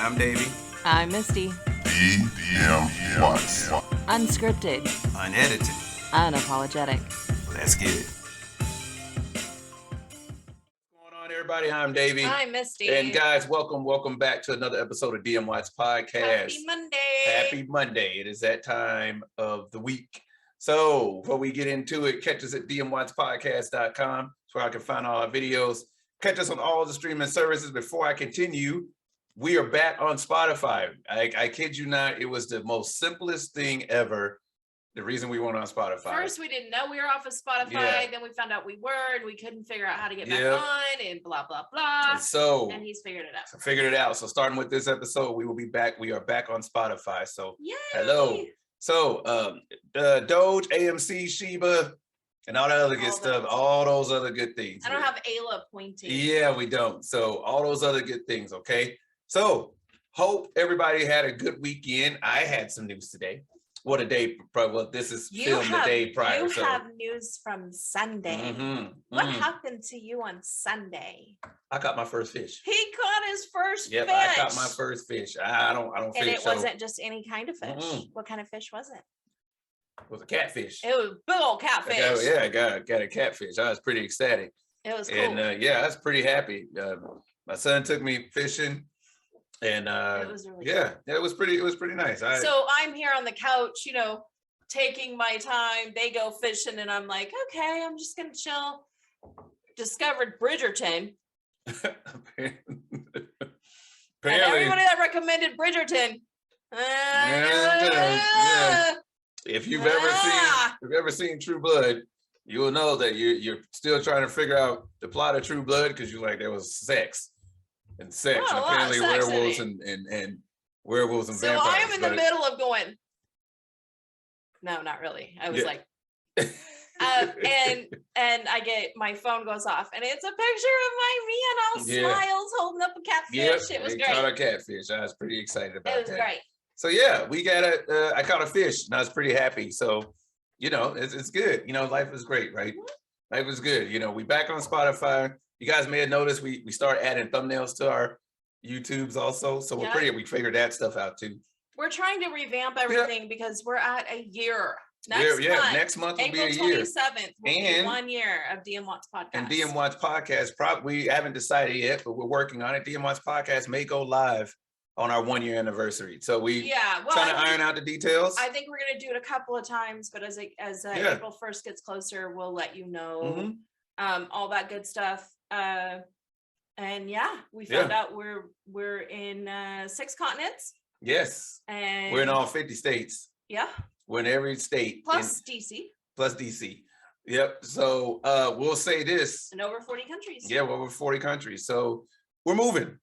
I'm Davey. I'm Misty. DM Watts. Unscripted. Unedited. Unapologetic. Let's get it. What's going on, everybody? I'm Davey. I'm Misty. And guys, welcome back to another episode of DM Watts Podcast. Happy Monday. Happy Monday. It is that time of the week. So before we get into it, catch us at dmwattspodcast.com. That's where I can find all our videos. Catch us on all the streaming services. Before I continue, we are back on Spotify. I kid you not, it was the most simplest thing ever. The reason we went on Spotify. First, we didn't know we were off of Spotify. Yeah. Then we found out we were, and we couldn't figure out how to get back on, and blah, blah, blah. And he's figured it out. So starting with this episode, we will be back. We are back on Spotify. So yay! Hello. So Doge, AMC, Shiba, and all that other good stuff, all those other good things. I don't have Ayla pointing. Yeah, we don't. So all those other good things, okay? So hope everybody had a good weekend. I had some news today. What a day. Well, this is filmed the day prior. You have news from Sunday. What happened to you on Sunday? I caught my first fish. He caught his first fish. I caught my first fish. I don't fish. And it wasn't just any kind of fish. What kind of fish was it? It was a catfish. It was big old catfish. I got a catfish. I was pretty ecstatic. It was cool. And I was pretty happy. My son took me fishing. And it was really cool. It was pretty nice. So I'm here on the couch, taking my time. They go fishing and I'm like, okay, I'm just gonna chill. Discovered Bridgerton. Apparently, and everybody that recommended Bridgerton. If you've ever seen True Blood, you will know that you're still trying to figure out the plot of True Blood because you're like, there was sex. And apparently werewolves and werewolves and vampires. So I'm in the middle of going, no, not really. I was like, and I get, my phone goes off and it's a picture of me and all smiles holding up a catfish. It was great. Caught a catfish. I was pretty excited about that. It was great. So I caught a fish and I was pretty happy. So, it's good. Life is great, right? Life is good. We back on Spotify. You guys may have noticed we started adding thumbnails to our YouTubes also. So we figured that stuff out too. We're trying to revamp everything because we're at a year. Next month will April be a year. 27th will be 1 year of DM Watts Podcast. And DM Watts Podcast, we haven't decided yet, but we're working on it. DM Watts Podcast may go live on our 1 year anniversary. So trying to iron out the details. I think we're going to do it a couple of times, but as April 1st gets closer, we'll let you know all that good stuff. We found out we're in 6 continents. Yes. And we're in all 50 states. Yeah. We're in every state. Plus DC. Yep. So we'll say this. And over 40 countries. Yeah, over 40 countries. So we're moving.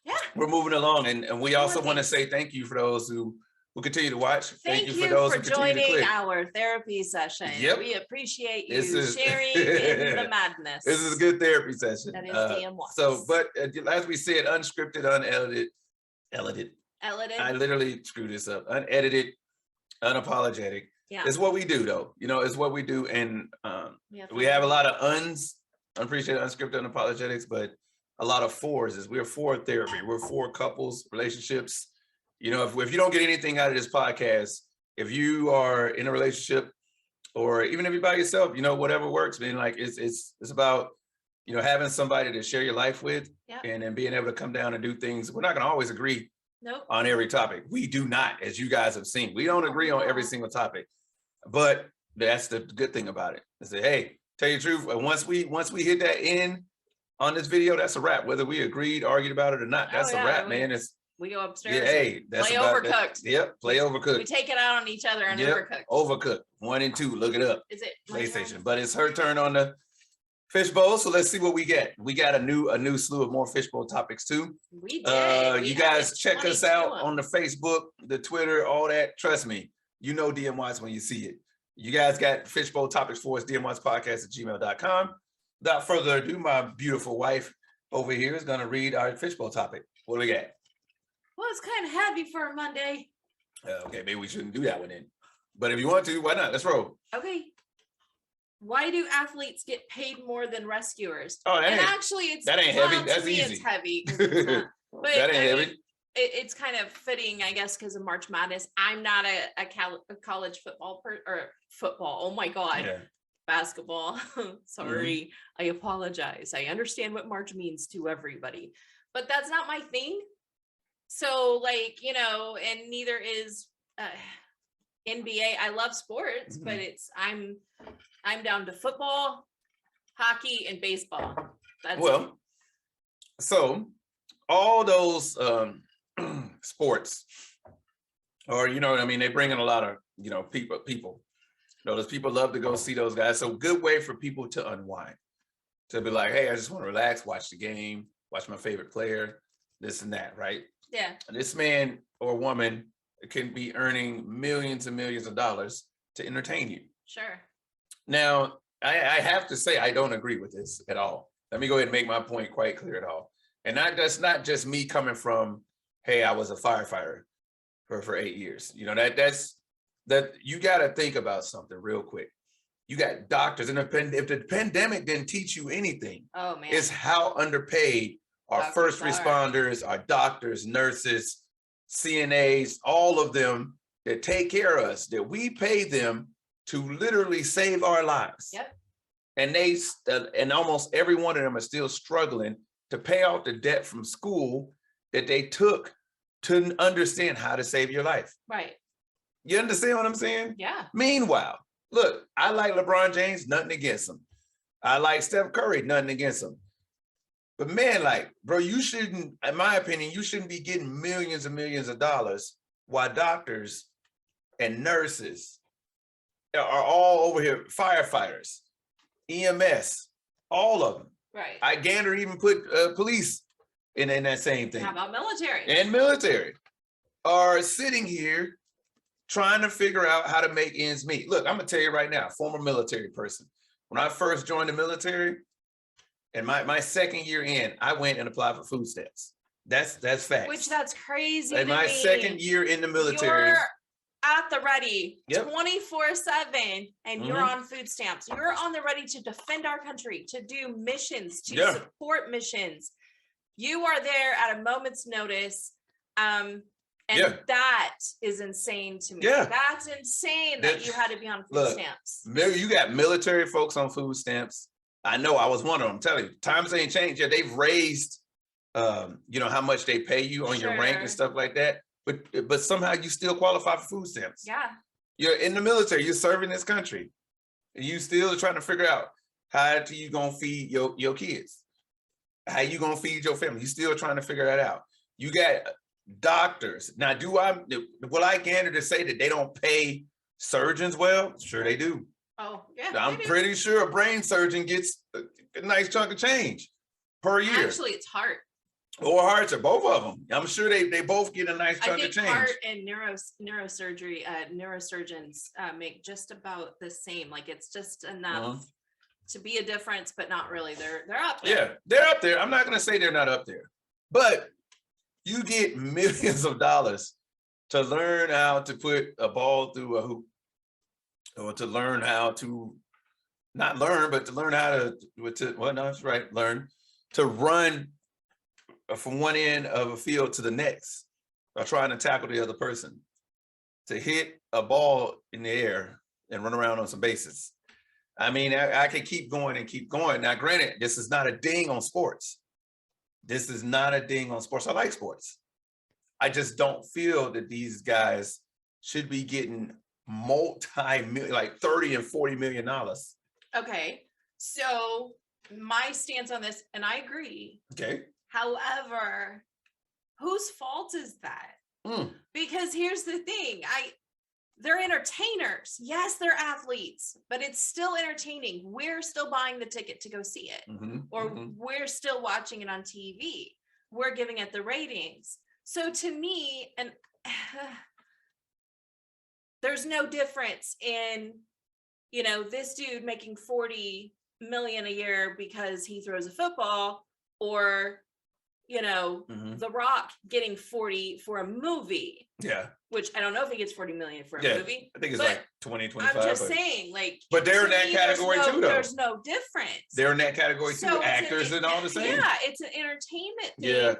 Yeah. We're moving along. And we also want to say thank you for those who continue to watch. Thank you for those who continue to click. Our therapy session. Yep. We appreciate you sharing in the madness. This is a good therapy session. That is DM Watts. So, but as we said, unscripted, unedited. I literally screwed this up. Unedited, unapologetic. Yeah. It's what we do, though. It's what we do. And we have a lot of unappreciated, unscripted, unapologetics, but a lot of fours. We're for therapy. We're for couples, relationships. If you don't get anything out of this podcast, if you are in a relationship or even if you're by yourself, whatever works, man, like it's about, having somebody to share your life with and then being able to come down and do things. We're not going to always agree on every topic. We do not, as you guys have seen. We don't agree on every single topic, but that's the good thing about it. I say, hey, tell you the truth. Once we hit that end on this video, that's a wrap. Whether we agreed, argued about it or not, that's a wrap, man. We go upstairs. Yeah, hey, that's play Overcooked. Yep, play Overcooked. We take it out on each other and Overcooked. Overcooked 1 and 2. Look it up. Is it PlayStation? But it's her turn on the fishbowl. So let's see what we get. We got a new slew of more fishbowl topics too. We did. You guys check us out on the Facebook, the Twitter, all that. Trust me, DM Watts when you see it. You guys got fishbowl topics for us. DMWattsPodcast@gmail.com. Without further ado, my beautiful wife over here is gonna read our fishbowl topic. What do we got? Well, it's kind of heavy for a Monday. Okay, maybe we shouldn't do that one then. But if you want to, why not? Let's roll. Okay. Why do athletes get paid more than rescuers? Oh, and actually, it's that ain't heavy. That's to me, easy. It's heavy. But that ain't heavy. it's kind of fitting, I guess, because of March Madness. I'm not a college football football. Oh my God. Yeah. Basketball. Sorry. I apologize. I understand what March means to everybody, but that's not my thing. So like, and neither is NBA. I love sports, but I'm down to football, hockey, and baseball. That's it. So all those sports, or they bring in a lot of people. Those people love to go see those guys. So good way for people to unwind, to be like, hey, I just want to relax, watch the game, watch my favorite player, this and that, right? Yeah. And this man or woman can be earning millions and millions of dollars to entertain you. Sure. Now, I have to say, I don't agree with this at all. Let me go ahead and make my point quite clear at all. And that's not just me coming from, hey, I was a firefighter for 8 years. That you got to think about something real quick. You got doctors, and if the pandemic didn't teach you anything, it's how underpaid our first responders, our doctors, nurses, CNAs, all of them that take care of us, that we pay them to literally save our lives. Yep. And and almost every one of them are still struggling to pay off the debt from school that they took to understand how to save your life. Right. You understand what I'm saying? Yeah. Meanwhile, look, I like LeBron James, nothing against him. I like Steph Curry, nothing against him. But man, bro, you shouldn't, in my opinion, you shouldn't be getting millions and millions of dollars while doctors and nurses are all over here, firefighters, EMS, all of them. Right. I Gander even put police in that same thing. How about military? And military are sitting here trying to figure out how to make ends meet. Look, I'm gonna tell you right now, former military person. When I first joined the military, and my second year in, I went and applied for food stamps. That's facts. Which that's crazy. And my second year in the military. You're at the ready 24/7, and you're on food stamps. You're on the ready to defend our country, to do missions, to support missions. You are there at a moment's notice. And that is insane to me. Yeah. That's insane that you had to be on food stamps. You got military folks on food stamps. I know, I was one of them. I'm telling you, times ain't changed yet. They've raised, how much they pay you on your rank and stuff like that. But somehow you still qualify for food stamps. Yeah. You're in the military. You're serving this country. And you still trying to figure out how you gonna feed your kids. How you gonna feed your family. You still trying to figure that out. You got doctors. Now, will I gander to say that they don't pay surgeons well? Sure they do. Oh, yeah. I'm pretty sure a brain surgeon gets a nice chunk of change per year. Actually, it's heart. Or hearts, or both of them. I'm sure they both get a nice chunk of change. Heart and neurosurgery, neurosurgeons make just about the same. Like, it's just enough to be a difference, but not really. They're up there. Yeah, they're up there. I'm not going to say they're not up there, but you get millions of dollars to learn how to put a ball through a hoop, or to learn how to learn to run from one end of a field to the next, or trying to tackle the other person, to hit a ball in the air and run around on some bases. I mean, I could keep going and keep going. Now, granted, this is not a ding on sports. This is not a ding on sports. I like sports. I just don't feel that these guys should be getting multi-million, like $30 and $40 million. Okay, so my stance on this, and I agree. Okay. However, whose fault is that? Because here's the thing, they're entertainers. Yes, they're athletes, but it's still entertaining. We're still buying the ticket to go see it, or we're still watching it on TV. We're giving it the ratings. So to me, and there's no difference in, this dude making 40 million a year because he throws a football, or The Rock getting 40 for a movie. Yeah. Which I don't know if he gets 40 million for a movie. I think it's like 20, 25. I'm just saying, but they're in that category too, though. There's no difference. They're in that category too. Actors and all the same. Yeah, it's an entertainment thing. Yeah.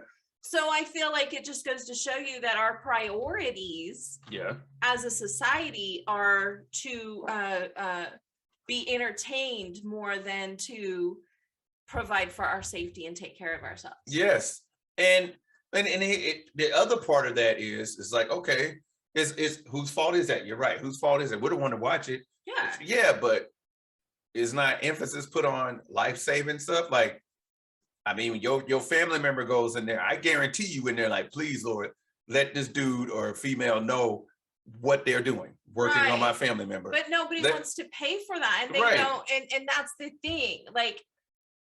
So I feel like it just goes to show you that our priorities as a society are to be entertained more than to provide for our safety and take care of ourselves. Yes. And the other part of that is like, okay, is whose fault is that? You're right. Whose fault is it? We're the one to watch it. Yeah, but is not emphasis put on life-saving stuff? Like, I mean, your family member goes in there, I guarantee you in there like, please, Lord, let this dude or female know what they're doing, working on my family member. But nobody wants to pay for that. And they don't, and that's the thing. Like,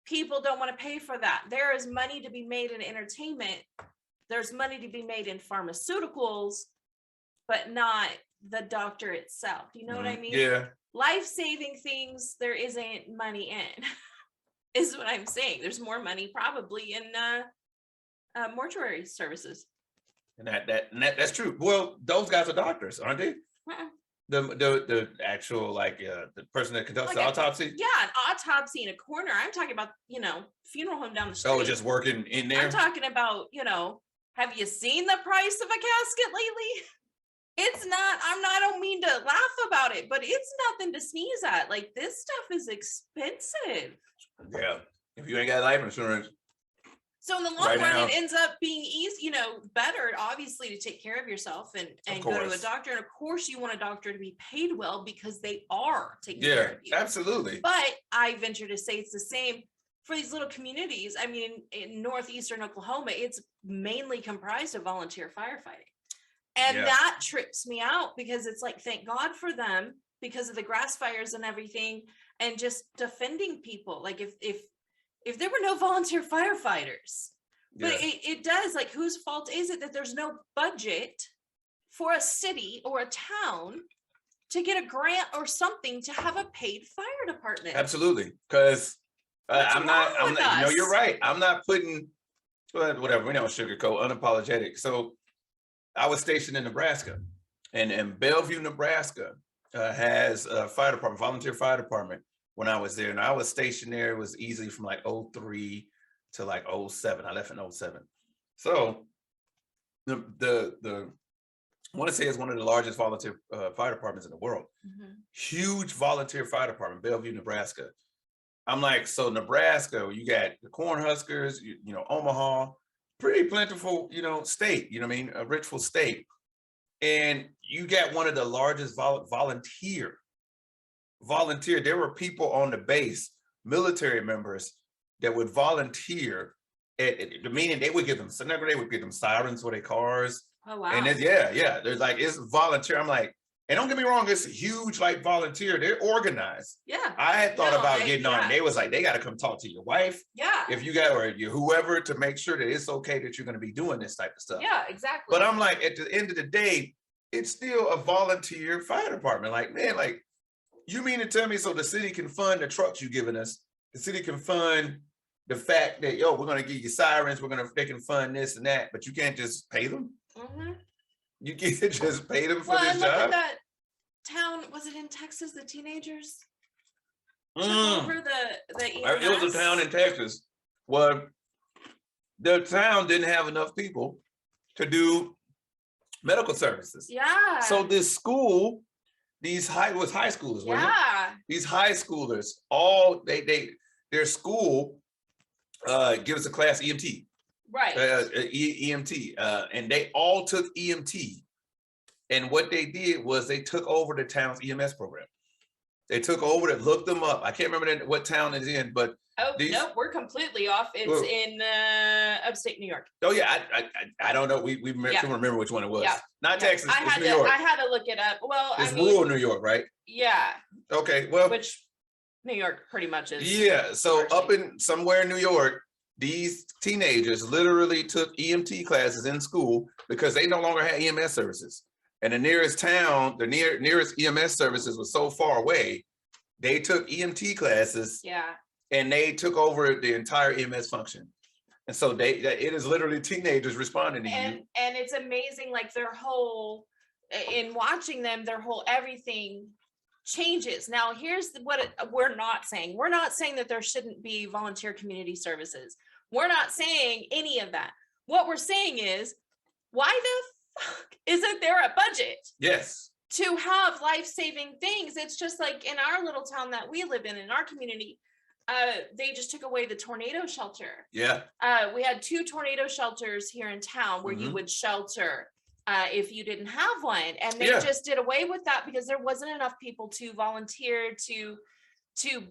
people don't want to pay for that. There is money to be made in entertainment. There's money to be made in pharmaceuticals, but not the doctor itself. You know what I mean? Yeah. Life-saving things, there isn't money in. Is what I'm saying. There's more money probably in mortuary services. And that's true. Well, those guys are doctors, aren't they? The actual the person that conducts the autopsy. Yeah, an autopsy in a corner. I'm talking about funeral home down the street. Oh, just working in there. I'm talking about have you seen the price of a casket lately? It's not. I don't mean to laugh about it, but it's nothing to sneeze at. Like, this stuff is expensive. Yeah, if you ain't got life insurance. So in the long run, it ends up being easy, better, obviously, to take care of yourself and go to a doctor. And of course, you want a doctor to be paid well because they are taking care of you. Absolutely. But I venture to say it's the same for these little communities. I mean, in northeastern Oklahoma, it's mainly comprised of volunteer firefighting. And that trips me out because it's like, thank God for them because of the grass fires and everything, and just defending people. Like, if there were no volunteer firefighters, but it does, like, whose fault is it that there's no budget for a city or a town to get a grant or something to have a paid fire department? Absolutely. Because I'm not, you're right. I'm not putting, whatever, we don't sugarcoat, unapologetic. So I was stationed in Nebraska, and in Bellevue, Nebraska has a fire department, volunteer fire department. When I was there, and I was stationed there, it was easily from like 03 to like 07. I left in 07. So the I want to say it's one of the largest volunteer fire departments in the world. Huge volunteer fire department, Bellevue, Nebraska. I'm like, so Nebraska, you got the Cornhuskers, Omaha, pretty plentiful, state, what I mean, a richful state. And you got one of the largest volunteer. There were people on the base, military members that would volunteer meaning they would give them sirens for their cars. Oh, wow. And there's like, it's volunteer. I'm like, and don't get me wrong, it's a huge volunteer. They're organized. Yeah. I had thought about getting on. They was like, they got to come talk to your wife. Yeah. If you got, or you, whoever, to make sure that it's okay that you're going to be doing this type of stuff. Yeah, exactly. But I'm like, at the end of the day, it's still a volunteer fire department. Like, man, like, you mean to tell me so the city can fund the trucks you're giving us? The city can fund the fact that, we're going to give you sirens. They can fund this and that, but you can't just pay them. You can't just pay them for this job. Look at that town. Was it in Texas? The teenagers took over the EMS? It was a town in Texas. Well, the town didn't have enough people to do medical services. Yeah. So this school, these high schoolers, these high schoolers, all their school gives a class EMT, right? EMT, and they all took EMT, and what they did was they took over the town's EMS program. They took over it, looked them up. I can't remember what town it's in, but no, we're completely off. It's in upstate New York. Oh yeah, I don't know. We couldn't remember which one it was. Yeah. Not Texas. It's New York. I had to look it up. Well, it's rural New York, right? Yeah. Okay. Well, which New York pretty much is. Yeah. So up in somewhere in New York, these teenagers literally took EMT classes in school because they no longer had EMS services. And the nearest town, the nearest EMS services was so far away, they took EMT classes. Yeah. And they took over the entire EMS function. And so it is literally teenagers responding to you. And it's amazing, like in watching them, their whole everything changes. Now, here's what we're not saying. We're not saying that there shouldn't be volunteer community services. We're not saying any of that. what we're saying is, why the fuck isn't there a budget? Yes. To have life-saving things. It's just like in our little town that we live in our community, they just took away the tornado shelter. Yeah. We had 2 tornado shelters here in town where you would shelter if you didn't have one. And they just did away with that because there wasn't enough people to volunteer to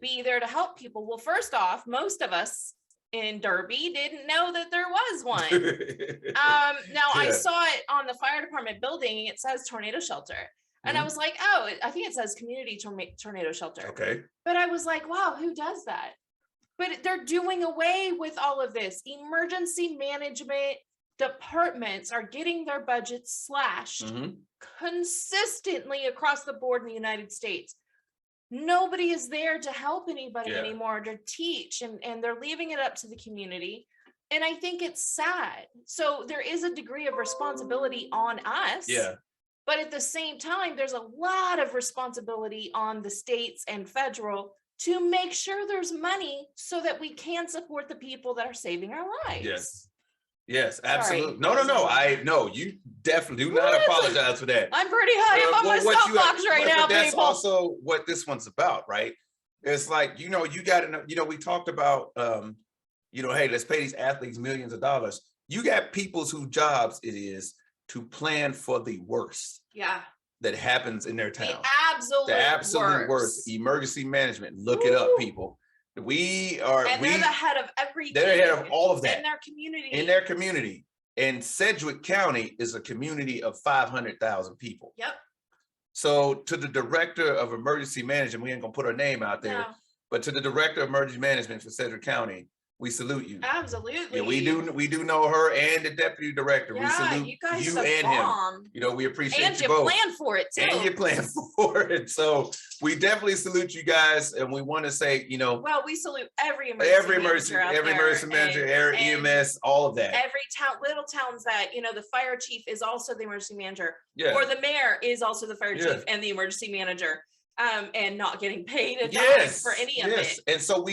be there to help people. Well, first off, most of us in Derby didn't know that there was one. Now I saw it on the fire department building. It says tornado shelter. And I was like, oh, I think it says community tornado shelter. Okay. But I was like, wow, who does that? But they're doing away with all of this. Emergency management departments are getting their budgets slashed consistently across the board in the United States. Nobody is there to help anybody anymore, to teach, and they're leaving it up to the community. And I think it's sad. So there is a degree of responsibility on us. Yeah. But at the same time, there's a lot of responsibility on the states and federal to make sure there's money so that we can support the people that are saving our lives. Yes. Yes, absolutely. No. I know you definitely do not apologize for that. I'm pretty high up on my soapbox right now, that's people. Also what this one's about, right? It's like, you got to know, we talked about, hey, let's pay these athletes millions of dollars. You got people's whose jobs it is to plan for the worst. Yeah. That happens in their town. The absolute worst. Emergency management. Look it up, people. They're the head of everything. They're the head of all of that. In their community. And Sedgwick County is a community of 500,000 people. Yep. So to the director of emergency management, we ain't gonna put her name out there, but to the director of emergency management for Sedgwick County, we salute you. Absolutely. Yeah, we do know her and the deputy director. Yeah, we salute you guys you and him. We appreciate and you both. plan for it too. And you plan for it. So we definitely salute you guys, and we want to say, well, we salute every emergency manager, air EMS, all of that. Every town, little towns that the fire chief is also the emergency manager, or the mayor is also the fire chief and the emergency manager, and not getting paid for any of it. And so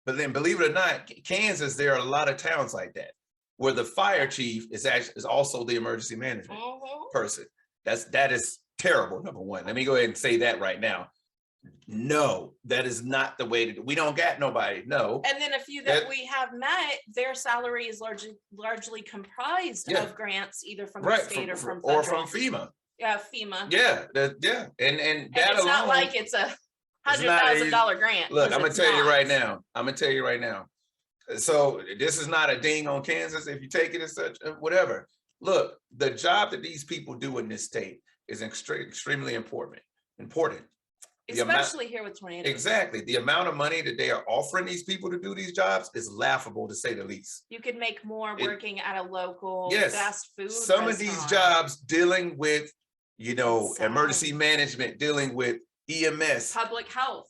but then, believe it or not, Kansas, there are a lot of towns like that where the fire chief is also the emergency management person. That is terrible. Number one, let me go ahead and say that right now. No, that is not the way to do. We don't got nobody. No. And then a few that we have met, their salary is largely comprised of grants, either from the state or from federal. Or from FEMA. Yeah, FEMA. Yeah, and that it's alone, not like it's a $100,000 grant. Look, I'm gonna tell you right now. So this is not a ding on Kansas if you take it as such, whatever. Look, the job that these people do in this state is extremely important. Especially here with tornadoes. Exactly. The amount of money that they are offering these people to do these jobs is laughable, to say the least. You could make more working at a local fast food Some restaurant. of these jobs dealing with, emergency management, dealing with EMS, public health.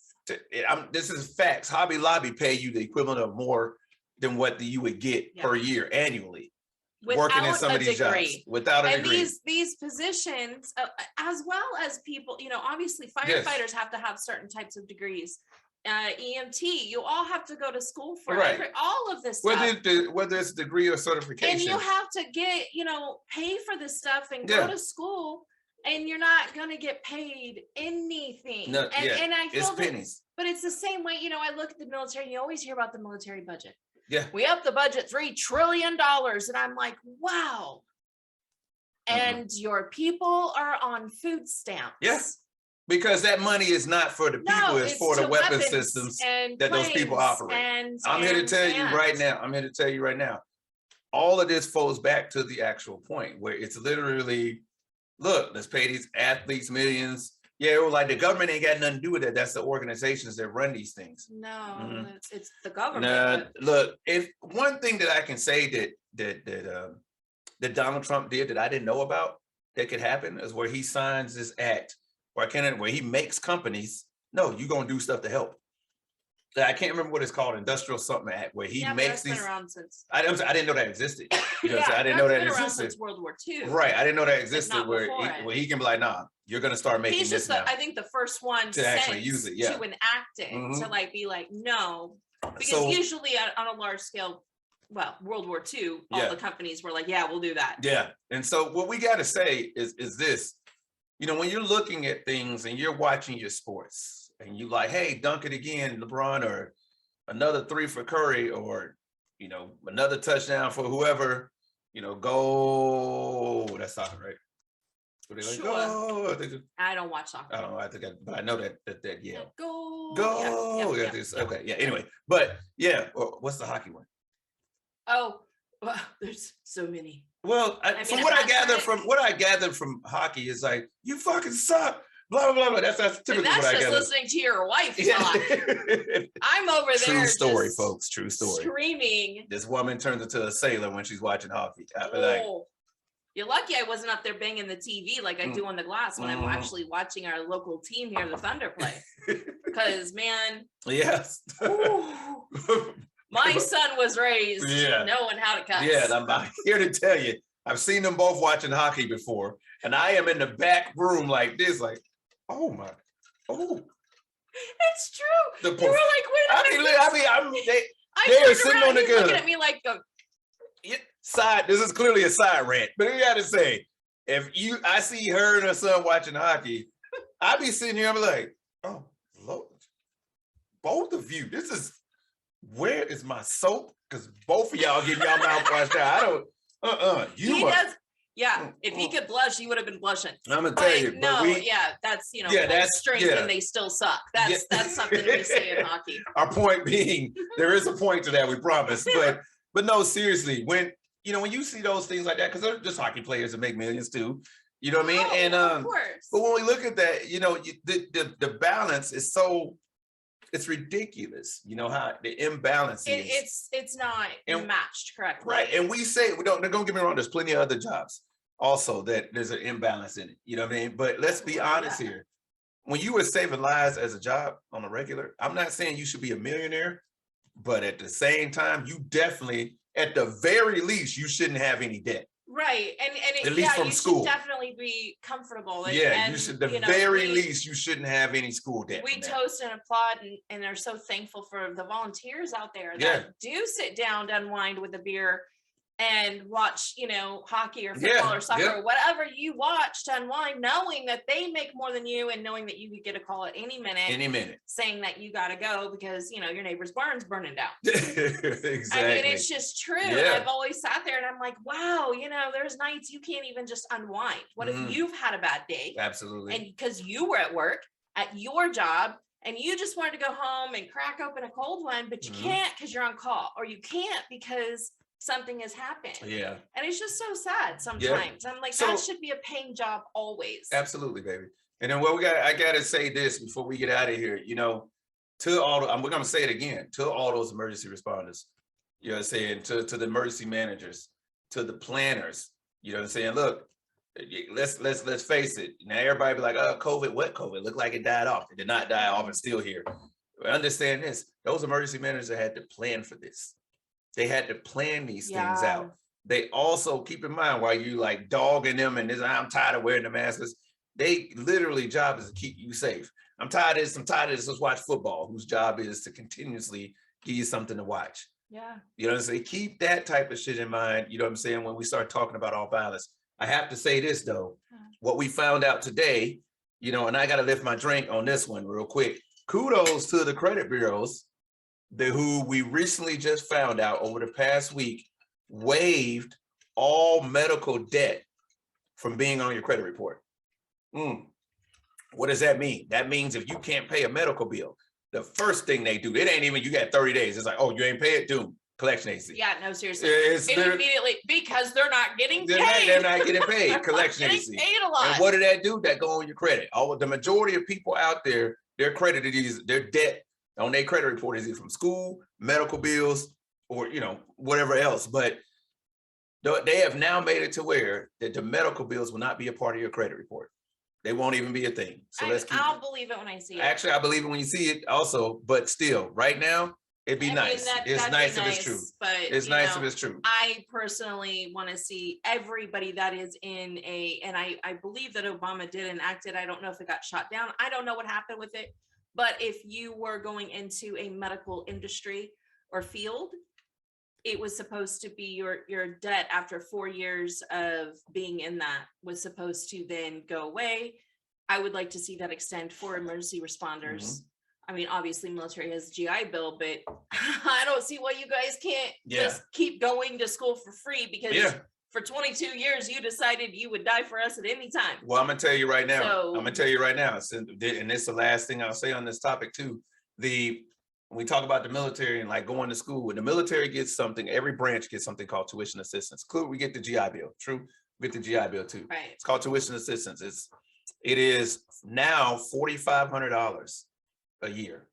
This is facts. Hobby Lobby pay you the equivalent of more than what you would get per year annually. Working in some of these jobs without a degree. And these positions, as well as people, obviously firefighters have to have certain types of degrees. EMT, you all have to go to school for all of this stuff. Whether it's degree or certification. And you have to get, pay for this stuff and go to school. And you're not going to get paid anything. No, and I feel it's pennies. But it's the same way, I look at the military, and you always hear about the military budget. Yeah. We upped the budget $3 trillion. And I'm like, wow. And your people are on food stamps. Yes. Because that money is not for the people, it's for the weapon systems that those people operate. I'm here to tell you right now. All of this falls back to the actual point where it's literally, look, let's pay these athletes millions. Yeah, like the government ain't got nothing to do with it. That's the organizations that run these things. No, it's the government. Look, if one thing that I can say that Donald Trump did that I didn't know about that could happen is where he signs this act where he makes companies. No, you're gonna do stuff to help. I can't remember what it's called, Industrial Something Act, where he makes these. Been around since. I didn't know that existed. I didn't know that existed since World War II. Right, I didn't know that existed. Where he can be like, nah, you're gonna start making. He's just, I think, the first one to actually use it, to enact it, to be like, no, because usually on a large scale, World War II, all the companies were like, yeah, we'll do that. Yeah. And so what we got to say is this, when you're looking at things and you're watching your sports and you like, hey, dunk it again, LeBron, or another 3 for Curry, or, another touchdown for whoever, go, that's soccer, right? Like, sure. Go. I don't watch soccer. I don't know. But I know that yeah. Go. Yeah. Okay. Yeah. Anyway, but yeah. What's the hockey one? Oh, well, there's so many. Well, from what I gathered from hockey is like, you fucking suck. Blah blah blah. That's typically what I gathered. That's just listening to your wife talk. I'm over there. True story, folks. True story. Screaming. This woman turns into a sailor when she's watching hockey. You're lucky I wasn't up there banging the TV like I do on the glass when I'm actually watching our local team here, the Thunder, play. Because, man. Yes. My son was raised knowing how to cuss. Yeah, I'm here to tell you, I've seen them both watching hockey before, and I am in the back room like this, like, oh my, It's true. You were like, wait a minute. They are sitting on the gun. Looking at me like, this is clearly a side rant, but you gotta say, I see her and her son watching hockey, I be sitting here, I'm like, oh Lord, both of you, where is my soap? Because both of y'all getting y'all mouth washed out. I don't, if he could blush, he would have been blushing. I'm gonna tell you. That's that's strength and they still suck. That's something we say in hockey. Our point being, there is a point to that, we promise. But no, seriously, when you see those things like that, because they're just hockey players that make millions too. You know what I mean? And of course. But when we look at that, the balance is so, it's ridiculous. How the imbalance is. It's not matched correctly. Right. And we say, don't get me wrong, there's plenty of other jobs also that there's an imbalance in it. You know what I mean? But let's be honest here. When you are saving lives as a job on a regular, I'm not saying you should be a millionaire, but at the same time, you definitely, at the very least, you shouldn't have any debt. Right. And at least from school. Should definitely be comfortable. You should, very least, you shouldn't have any school debt. We toast and applaud and are so thankful for the volunteers out there that do sit down to unwind with a beer and watch, hockey or football or soccer or whatever you watch to unwind, knowing that they make more than you and knowing that you could get a call at any minute saying that you got to go because, your neighbor's barn's burning down. Exactly. I mean, it's just true. And I've always sat there and I'm like, wow, there's nights you can't even just unwind. What if you've had a bad day? Absolutely. And because you were at work at your job and you just wanted to go home and crack open a cold one, but you can't because you're on call, or you can't because something has happened. Yeah. And it's just so sad sometimes. I'm like, that should be a paying job always. Absolutely, baby. And then I gotta say this before we get out of here, to all we're gonna say it again, to all those emergency responders, saying to the emergency managers, to the planners, saying, look, let's face it. Now everybody be like, oh, COVID, what COVID? Looked like it died off. It did not die off, and still here. But understand this, those emergency managers had to plan for this. They had to plan these things out. They also, keep in mind, while you like dogging them and this, I'm tired of wearing the masks, they literally job is to keep you safe. I'm tired of this, let's watch football, whose job is to continuously give you something to watch. Yeah. You know what I'm saying? Keep that type of shit in mind, you know what I'm saying, when we start talking about all violence. I have to say this though, what we found out today, and I gotta lift my drink on this one real quick. Kudos to the credit bureaus, who we recently just found out over the past week waived all medical debt from being on your credit report. What does that mean? That means if you can't pay a medical bill, the first thing they do, it ain't even, you got 30 days. It's like, oh, you ain't pay it, doom, collection agency. Yeah, no, seriously. Immediately, because they're not getting paid. They're not getting paid, collection agency. Paid a lot. And what did that do? That go on your credit. The majority of people out there, their credit is their debt on their credit report is either from school, medical bills, or whatever else. But they have now made it to where that the medical bills will not be a part of your credit report. They won't even be a thing. So I'll believe it when I see it. Actually, I believe it when you see it also, but still, right now, it'd be nice. It's nice if it's true. But it's nice if it's true. I personally want to see everybody that is in and I believe that Obama did enact it. I don't know if it got shot down. I don't know what happened with it. But if you were going into a medical industry or field, it was supposed to be your debt after 4 years of being in that was supposed to then go away. I would like to see that extend for emergency responders. Mm-hmm. I mean, obviously military has GI Bill, but I don't see why you guys can't just keep going to school for free because for 22 years, you decided you would die for us at any time. Well, I'm going to tell you right now, and this is the last thing I'll say on this topic too. When we talk about the military and like going to school, when the military gets something, every branch gets something called tuition assistance. Cool, we get the GI Bill, true. We get the GI Bill too. Right. It's called tuition assistance. It is now $4,500 a year.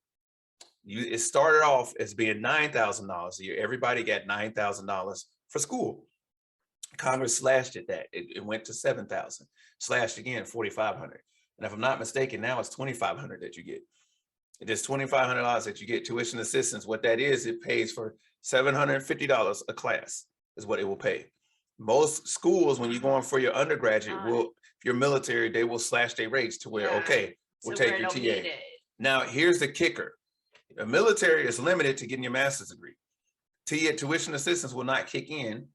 It started off as being $9,000 a year. Everybody got $9,000 for school. Congress slashed it it went to $7,000, slashed again $4,500. And if I'm not mistaken, now it's $2,500 that you get. It is $2,500 that you get tuition assistance. What that is, it pays for $750 a class is what it will pay. Most schools, when you're going for your undergraduate, if you're military, they will slash their rates to where, we'll take your TA. Now, here's the kicker. The military is limited to getting your master's degree. Tuition assistance will not kick in.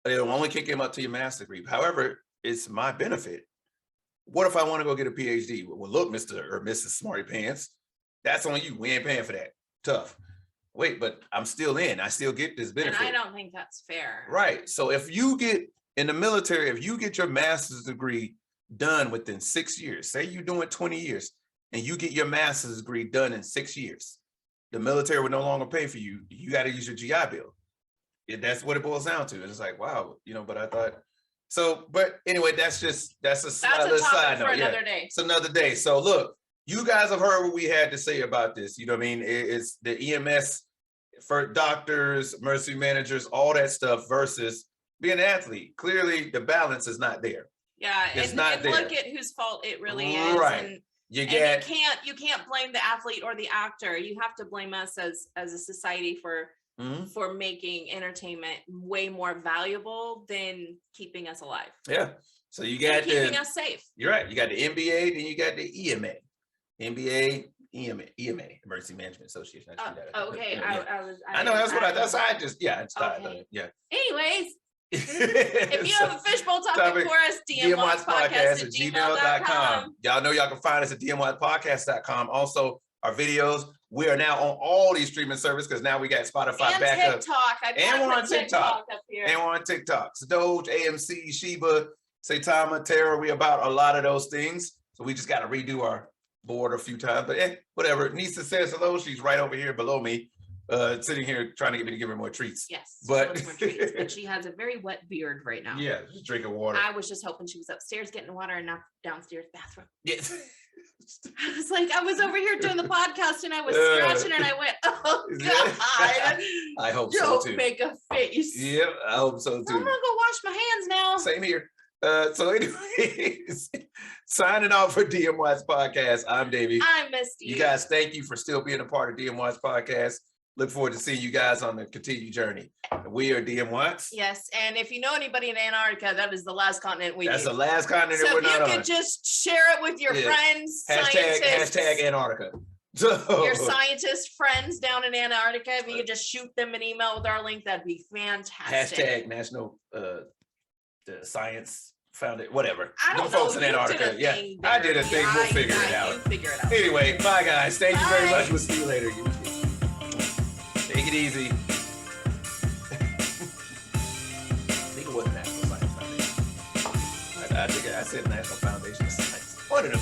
It'll only kick in up to your master's degree. However, it's my benefit. What if I want to go get a PhD? Well, look, Mr. or Mrs. Smarty Pants, that's on you. We ain't paying for that. Tough. Wait, but I'm still in. I still get this benefit. And I don't think that's fair. Right. So if you get in the military, if you get your master's degree done within 6 years, say you're doing 20 years, and you get your master's degree done in 6 years, the military will no longer pay for you. You got to use your GI Bill. That's what it boils down to. It's like, wow, but I thought so. But anyway, that's a side note. For another day. It's another day. So look, you guys have heard what we had to say about this. You know what I mean? It's the EMS for doctors, emergency managers, all that stuff versus being an athlete. Clearly, the balance is not there. Yeah, it's not there. Look at whose fault it really is. Right. And you can't blame the athlete or the actor. You have to blame us as a society for making entertainment way more valuable than keeping us alive. Yeah. So you got keeping us safe. You're right. You got the NBA, then you got the EMA. NBA, EMA, Emergency Management Association. Okay. I know that's how I just okay. Yeah. Anyways, if you have a fishbowl topic for us, dmwatchpodcast@gmail.com. Y'all know y'all can find us at dmwatchpodcast.com. Also, our videos. We are now on all these streaming services because now we got Spotify back TikTok. up. And we're on TikTok. And we're on TikTok. Doge, AMC, Sheba, Saitama, Terra. We about a lot of those things. So we just got to redo our board a few times. But whatever. Nisa says hello. She's right over here below me, sitting here trying to get me to give her more treats. Yes. But more treats. And she has a very wet beard right now. Yeah, just drinking water. I was just hoping she was upstairs getting water and not downstairs bathroom. Yes. I was like, I was over here doing the podcast and I was scratching and I went, oh God. I hope so too. Don't make a face. Yep, I hope so too. I'm gonna go wash my hands now. Same here. So anyways, signing off for DM Watch Podcast. I'm Davey. I'm Misty. You guys, thank you for still being a part of DM Watch Podcast. Look forward to seeing you guys on the continued journey. We are DM Watts. Yes, and if you know anybody in Antarctica, that is the last continent we That's the last continent that we're not on. So you could just share it with your friends, hashtag Antarctica. Your scientist friends down in Antarctica, if you could just shoot them an email with our link, that'd be fantastic. Hashtag national the science founded, whatever. I don't know. Folks in Antarctica. Yeah, I did a thing. We'll figure it out. Anyway, bye guys. Thank you very much. We'll see you later. Take it easy. I think it was National Science Foundation. I said National Foundation of Science. One of them.